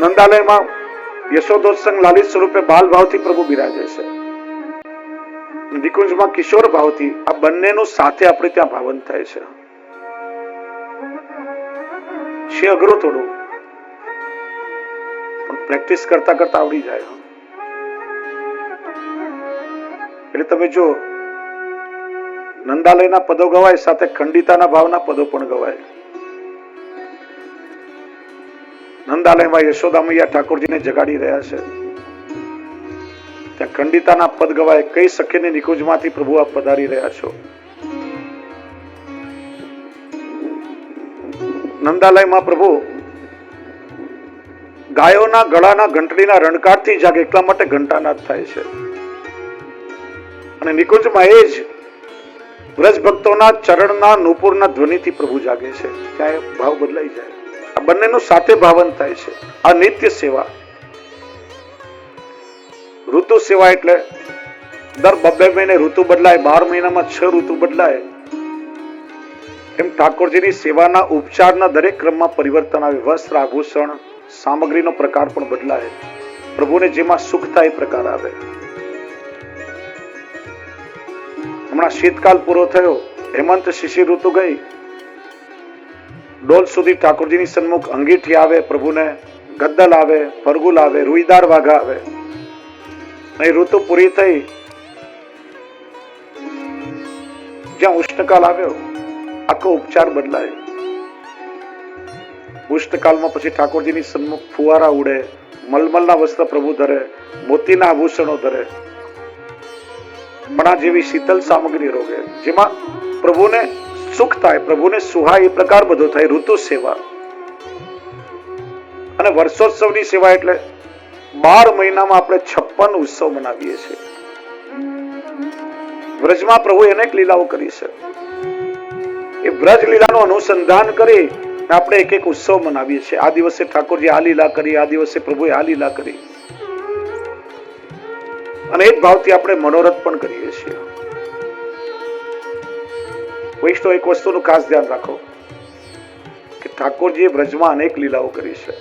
નંદાલયમાં યશોદોત્સંગ લાલિત સ્વરૂપે બાલ ભાવથી પ્રભુ બિરાજે છે. નિકુંજમાં કિશોર ભાવથી. આ બંનેનું સાથે આપણે ત્યાં ભાવન થાય છે. છે અઘરું થોડું, પણ પ્રેક્ટિસ કરતા કરતા આવડી જાય. એટલે તમે જો નંદાલયના પદો ગવાય, સાથે ખંડિતાના ભાવના પદો પણ ગવાય. નંદાલયમાં યશોદા મૈયા ઠાકોરજીને જગાડી રહ્યા છે, ત્યાં ખંડિતાના પદ ગવાય. કઈ સખીની નિકુંજમાંથી પ્રભુ આપ પધારી રહ્યા છો. નંદાલયમાં પ્રભુ ગાયોના ગળાના ઘંટડીના રણકારથી જાગે, એટલા માટે ઘંટાનાદ થાય છે. અને નિકુંજમાં એ જ વ્રજ ભક્તોના ચરણના નુપુરના ધ્વનિથી પ્રભુ જાગે છે. ત્યાં ભાવ બદલાઈ જાય. આ બંનેનું સાથે ભાવન થાય છે. આ નિત્ય સેવા. ઋતુ સેવા એટલે દર 2 મહિને ઋતુ બદલાય, 12 મહિનામાં 6 ઋતુ બદલાય. એમ ઠાકોરજીની સેવાના ઉપચારના દરેક ક્રમમાં પરિવર્તન આવે. વસ્ત્ર, આભૂષણ, સામગ્રીનો પ્રકાર પણ બદલાય. પ્રભુને જેમાં સુખ થાય એ પ્રકાર આવે. હમણાં શીતકાલ પૂરો થયો, હેમંત શિશિર ઋતુ ગઈ. ડોલ સુધી ઠાકોરજીની સન્મુખ અંગીઠી આવે, પ્રભુને ગદ્દલ આવે, ફરગુલ આવે, રૂઈદાર વાઘા આવે. એ ઋતુ પૂરી થઈ, જ્યાં ઉષ્ણકાલ આવ્યો, આખો ઉપચાર બદલાય. ઉષ્ણકાલમાં પછી ઠાકોરજીની સન્મુખ ફુવારા ઉડે, મલમલના વસ્ત્ર પ્રભુ ધરે, મોતીના આભૂષણો ધરે, પણ આ જેવી શીતલ સામગ્રી રોગે, જેમાં પ્રભુને સુખ થાય, પ્રભુને સુહાય એ પ્રકાર બધો થાય. ઋતુ સેવા. અને વર્ષોત્સવની સેવા એટલે 12 મહિનામાં આપણે 56 ઉત્સવ મનાવીએ છીએ. વ્રજમાં પ્રભુએ અનેક લીલાઓ કરી છે. એ વ્રજ લીલાનું અનુસંધાન કરી આપણે એક એક ઉત્સવ મનાવીએ છીએ. આ દિવસે ઠાકોરજી આ લીલા કરી, આ દિવસે પ્રભુએ આ લીલા કરી. અને એ જ ભાવથી આપણે મનોરથ પણ કરીએ છીએ. વૈષ્ણવ એક વસ્તુનું ખાસ ધ્યાન રાખો કે ઠાકોરજીએ વ્રજમાં અનેક લીલાઓ કરી છે.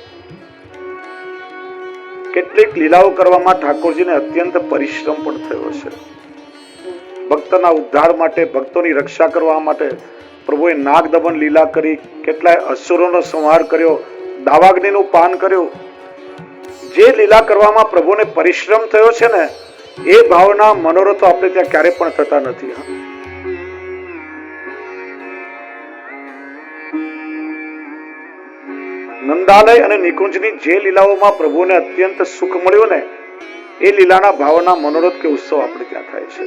કેટલીક લીલાઓ કરવામાં ઠાકોરજીને અત્યંત પરિશ્રમ પણ થયો છે. ભક્તના ઉદ્ધાર માટે, ભક્તોની રક્ષા કરવા માટે પ્રભુએ નાગદમન લીલા કરી, કેટલાય અસુરોનો સંહાર કર્યો, દાવાગ્નિનું પાન કર્યું. જે લીલા કરવામાં પ્રભુને પરિશ્રમ થયો છે ને, એ ભાવના મનોરથો આપણે ત્યાં ક્યારે પણ થતા નથી. નંદાલય અને નિકુંજની જે લીલાઓમાં પ્રભુને અત્યંત સુખ મળ્યું ને, એ લીલાના ભાવના મનોરથ કે ઉત્સવ આપણે ત્યાં થાય છે.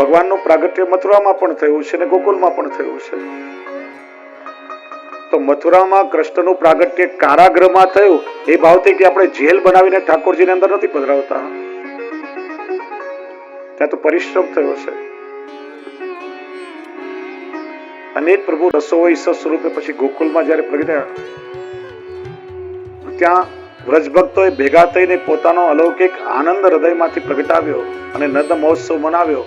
ભગવાનનું પ્રાગટ્ય મથુરામાં પણ થયું છે અને ગોકુલમાં પણ થયું છે. તો મથુરામાં કૃષ્ણનું પ્રાગટ્ય કારાગૃહમાં થયું, એ ભાવથી કે આપણે જેલ બનાવીને ઠાકોરજીને અંદર નથી પધરાવતા. ત્યાં તો પરિશ્રમ થયો છે. અને પ્રભુ રસોઈ સ્વરૂપે પછી ગોકુલમાં જયારે પ્રગટ્યા, ત્યાં વ્રજભક્તોએ ભેગા થઈને પોતાનો અલૌકિક આનંદ હૃદયમાંથી પ્રગટાવ્યો અને નંદ મહોત્સવ મનાવ્યો.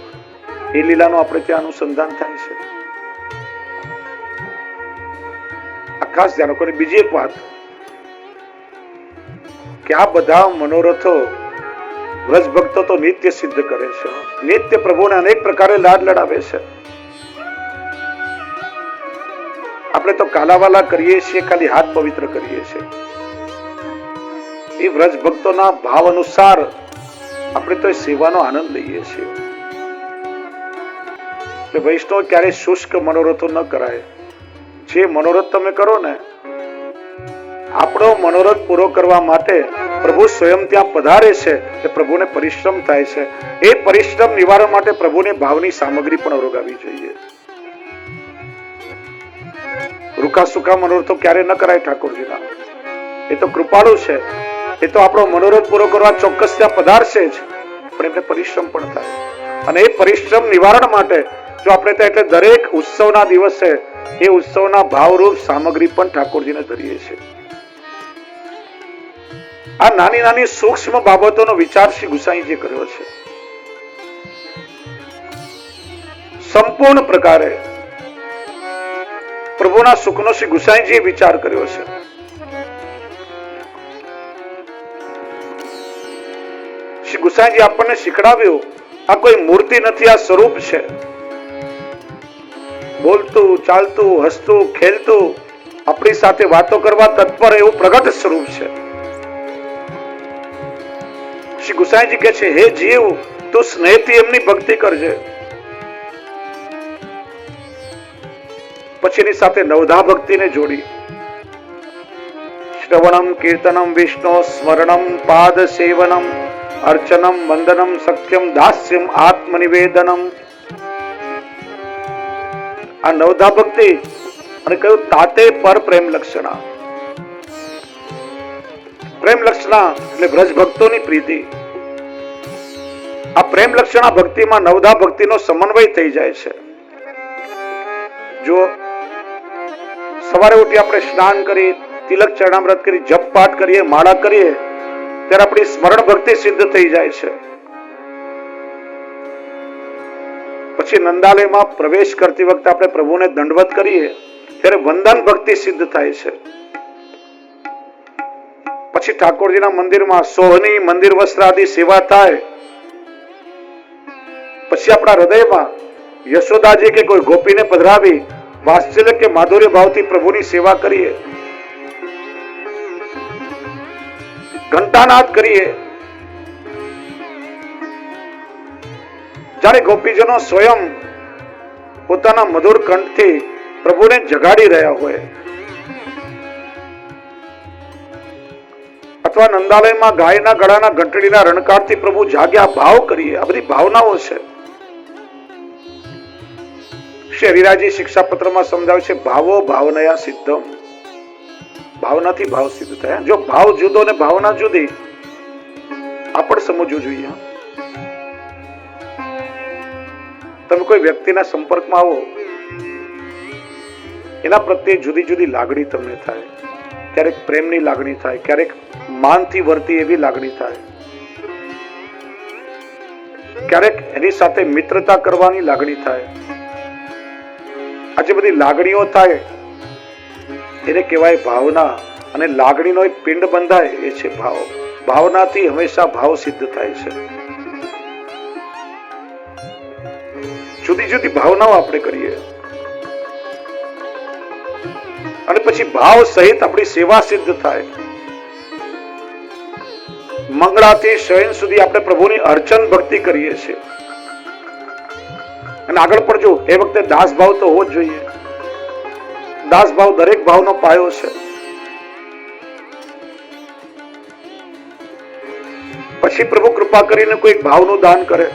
એ લીલાનું આપણે ત્યાં અનુસંધાન થાય છે. આ ખાસ ધ્યાન રાખો. બીજી એક વાત કે આ બધા મનોરથો વ્રજભક્તો તો નિત્ય સિદ્ધ કરે છે. નિત્ય પ્રભુને અનેક પ્રકારે લાડ લડાવે છે. આપણે તો કાલાવાલા કરીએ છીએ, ખાલી હાથ પવિત્ર કરીએ છીએ. એ વ્રજ ભક્તોના ભાવ અનુસાર આપણે તો એ સેવાનો આનંદ લઈએ છીએ. એટલે વૈષ્ણવ ક્યારે શુષ્ક મનોરથો ન કરાય. જે મનોરથ તમે કરો ને, આપણો મનોરથ પૂરો કરવા માટે પ્રભુ સ્વયં ત્યાં પધારે છે. તે પ્રભુને પરિશ્રમ થાય છે. એ પરિશ્રમ નિવારણ માટે પ્રભુને ભાવની સામગ્રી પણ અરોગાવી જોઈએ. રૂખા સુખા મનોરથો ક્યારે ન કરાય ઠાકોરજીના. એ તો કૃપાળુ છે. એ તો આપણો મનોરથ પૂરો કરવા ચોક્કસ ત્યાં પધારશે જ, પણ એમને પરિશ્રમ પણ થાય. અને એ પરિશ્રમ નિવારણ માટે જો આપણે ત્યાં એટલે દરેક ઉત્સવના દિવસે એ ઉત્સવના ભાવરૂપ સામગ્રી પણ ઠાકોરજીને ધરીએ છીએ. આ નાની નાની સૂક્ષ્મ બાબતોનો વિચાર શ્રી ગુસાઈજીએ કર્યો છે. સંપૂર્ણ પ્રકારે પ્રભુના સુખનો શ્રી ગુસાઈજીએ વિચાર કર્યો છે. શ્રી ગુસાઈજી આપણને શીખડાવ્યું, આ કોઈ મૂર્તિ નથી, આ સ્વરૂપ છે. બોલતું, ચાલતું, હસતું, ખેલતું, આપણી સાથે વાતો કરવા તત્પર એવું પ્રગટ સ્વરૂપ છે. શ્રી ગુસાઈજી કહે છે, હે જીવ, તું સ્નેહથી એમની ભક્તિ કરજે. પછી એની સાથે નવધા ભક્તિને જોડી. શ્રવણમ કીર્તનમ વિષ્ણુ સ્મરણમ પાદ સેવનમ અર્ચનમ વંદનમ સખ્યમ દાસ્યમ આત્મનિવેદનમ. આ નવધા ભક્તિ અને કહ્યું તાતે પર પ્રેમ લક્ષણા. પ્રેમ લક્ષણા એટલે વ્રજ ભક્તોની પ્રીતિ. આ પ્રેમ લક્ષણા ભક્તિમાં નવધા ભક્તિનો સમન્વય થઈ જાય છે. જો સવારે ઉઠી આપણે સ્નાન કરી, તિલક ચરણામૃત કરી, જપ પાઠ કરીએ, માળા કરીએ, ત્યારે આપણી સ્મરણ ભક્તિ સિદ્ધ થઈ જાય છે. પછી નંદાલયમાં પ્રવેશ કરતી વખતે આપણે પ્રભુને દંડવત કરીએ ત્યારે વંદન ભક્તિ સિદ્ધ થાય છે. પછી ઠાકોરજીના મંદિરમાં સોહની, મંદિર વસ્ત્ર આદિ સેવા થાય. પછી આપણા હૃદયમાં યશોદાજી કે કોઈ ગોપીને પધરાવી વાત્સલ્ય કે માધુર્ય ભાવથી પ્રભુની સેવા કરીએ, ઘંટાનાદ કરીએ. જ્યારે ગોપીજનો સ્વયં પોતાના મધુર કંઠથી પ્રભુને જગાડી રહ્યા હોય, અથવા નંદાલયમાં ગાયના ગળાના ઘંટડીના રણકારથી પ્રભુ જાગ્યા ભાવ કરીએ. આ બધી ભાવનાઓ છે. શ્રી હરિરાજી શિક્ષાપત્રમાં સમજાવે છે, ભાવો ભાવનયા સિદ્ધમ. ભાવનાથી ભાવ સિદ્ધ થાય. જો ભાવ જુદો ને ભાવના જુદી, આ પણ સમજવું જોઈએ. તમે કોઈ વ્યક્તિના સંપર્કમાં આવો, એના પ્રત્યે જુદી જુદી લાગણી તમને થાય. ક્યારેક પ્રેમની લાગણી થાય, ક્યારેક માનથી વર્તી એવી લાગણી થાય, ક્યારેક એની સાથે મિત્રતા કરવાની લાગણી થાય. આ જે બધી લાગણીઓ થાય એને કહેવાય ભાવના. અને લાગણીનો એક પિંડ બંધાય એ છે ભાવ. ભાવનાથી હંમેશા ભાવ સિદ્ધ થાય છે. જુદી જુદી ભાવનાઓ આપણે કરીએ અને પછી ભાવ સહિત આપણી સેવા સિદ્ધ થાય. મંગળાથી શયન સુધી આપણે પ્રભુની અર્ચન ભક્તિ કરીએ છીએ. અને આગળ પણ જો એ વખતે દાસ ભાવ તો હોવો જ જોઈએ. દાસ ભાવ દરેક ભાવનો પાયો છે. પછી પ્રભુ કૃપા કરીને કોઈ ભાવનું દાન કરે.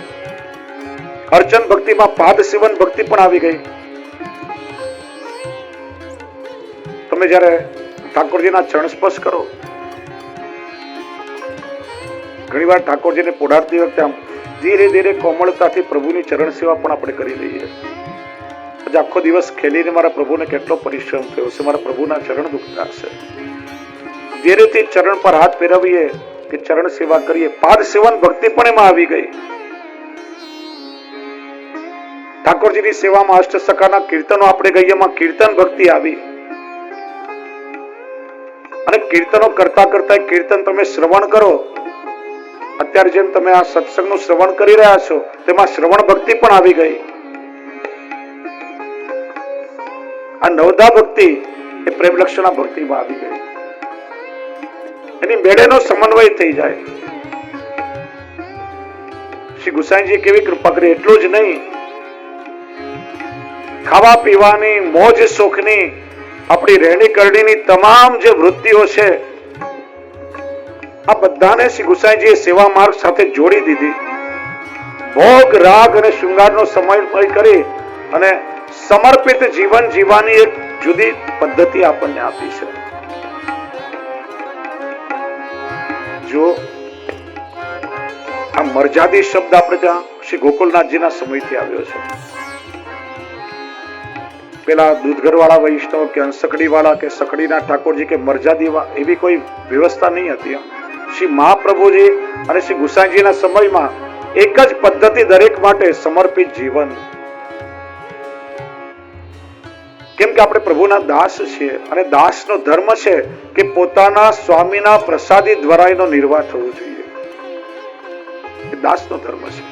અર્ચન ભક્તિમાં પાદ સેવન ભક્તિ પણ આવી ગઈ. તમે જયારે ઠાકોરજીના ચરણ સ્પર્શ કરો, ઘણી વાર ઠાકોરજીને પોઢાડતી વખતે આમ ધીરે ધીરે કોમળતાથી પ્રભુની ચરણ સેવા પણ આપણે કરી લઈએ. આજે આખો દિવસ ખેલીને મારા પ્રભુને કેટલો પરિશ્રમ થયો છે, મારા પ્રભુના ચરણ દુખતા હશે. ધીરેથી ચરણ પર હાથ ફેરવીએ કે ચરણ સેવા કરીએ. પાદ સેવન ભક્તિ પણ એમાં આવી ગઈ. ઠાકોરજીની સેવામાં અષ્ટસખાના કીર્તનો આપણે ગઈએ, એમાં કીર્તન ભક્તિ આવી. અને કીર્તનો કરતા કરતા કીર્તન તમે શ્રવણ કરો. અત્યારે જેમ તમે આ સત્સંગનું શ્રવણ કરી રહ્યા છો, તેમાં શ્રવણ ભક્તિ પણ આવી ગઈ. આ નવધા ભક્તિ એ પ્રેમ લક્ષણા ભક્તિમાં આવી ગઈ. એની મેળેનો સમન્વય થઈ જાય. શ્રી ગુસાઈજી કેવી કૃપા કરી. એટલું જ નહીં, ખાવા પીવાની, મોજ શોખની, આપણી રહેણી કરણીની તમામ જે વૃત્તિઓ છે, આ બધાને શ્રી ગુસાઈજીએ સેવા માર્ગ સાથે જોડી દીધી. ભોગ, રાગ અને શૃંગારનો સમન્વય કરી અને સમર્પિત જીવન જીવવાની એક જુદી પદ્ધતિ આપણને આપી છે. જો આ મર્યાદી શબ્દ આપણે ત્યાં શ્રી ગોકુલનાથજીના સમયથી આવ્યો છે. પેલા દૂધઘર વાળા વૈષ્ણવ કે અંસકડી વાળા કે સકડીના ઠાકોરજી કે મર્યાદી એવી કોઈ વ્યવસ્થા નહીં હતી. શ્રી મહાપ્રભુજી અને શ્રી ગુસાઈજીના સમયમાં એક જ પદ્ધતિ દરેક માટે, સમર્પિત જીવન. કેમ કે આપણે પ્રભુના દાસ છીએ અને દાસનો ધર્મ છે કે પોતાના સ્વામીના પ્રસાદી દ્વારા એનો નિર્વાહ થવો જોઈએ. એ દાસનો ધર્મ છે.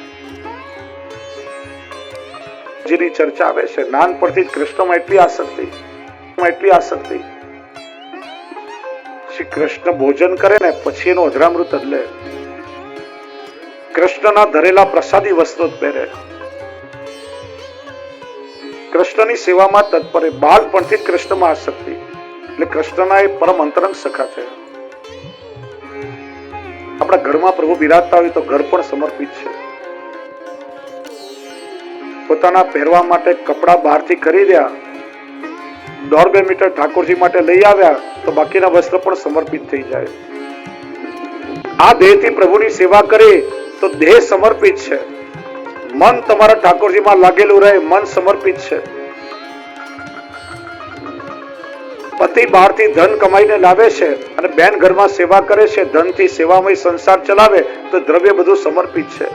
જેની ચર્ચા આવે છે, નાનપણથી જ કૃષ્ણમાં એટલી આસક્તિ. શ્રી કૃષ્ણ ભોજન કરે ને પછી એનું અધરામૃત જ લે. કૃષ્ણના ધરેલા પ્રસાદી વસ્ત્રો જ પહેરે. કૃષ્ણની સેવામાં તત્પર. બાળપણથી જ કૃષ્ણમાં આસક્તિ. એટલે કૃષ્ણના એ પરમ અંતરંગ સખા છે. આપણા ઘરમાં પ્રભુ બિરાજતા હોય તો ઘર પણ સમર્પિત છે. પોતાના પહેરવા માટે કપડા બહારથી ખરીદ્યા, 1.5 મીટર ઠાકોરજી માટે લઈ આવ્યા તો બાકીના વસ્ત્ર પણ સમર્પિત થઈ જાય. આ દેહથી પ્રભુની સેવા કરી તો દેહ સમર્પિત છે. મન તમારા ઠાકોરજીમાં લાગેલું રહે, મન સમર્પિત છે. પતિ બહારથી ધન કમાઈને લાવે છે અને બેન ઘરમાં સેવા કરે છે, ધનથી સેવામય સંસાર ચલાવે તો દ્રવ્ય બધું સમર્પિત છે.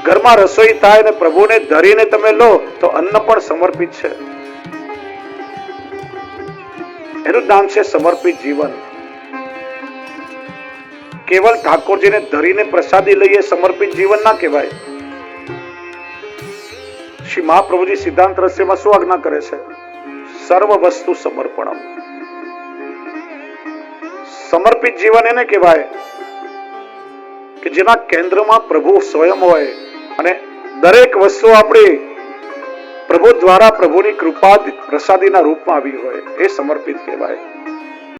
ઘરમાં રસોઈ થાય અને પ્રભુને ધરીને તમે લો તો અન્ન પણ સમર્પિત છે. એનું નામ છે સમર્પિત જીવન. કેવલ ઠાકોરજીને ધરીને પ્રસાદી લઈએ સમર્પિત જીવન ના કહેવાય. શ્રી મહાપ્રભુજી સિદ્ધાંત રહસ્યમાં શું આજ્ઞા કરે છે? સર્વ વસ્તુ સમર્પણમ. સમર્પિત જીવન એને કહેવાય કે જેના કેન્દ્રમાં પ્રભુ સ્વયં હોય અને દરેક વસ્તુ આપણી પ્રભુ દ્વારા પ્રભુની કૃપા પ્રસાદીના રૂપમાં આવી હોય. એ સમર્પિત કહેવાય.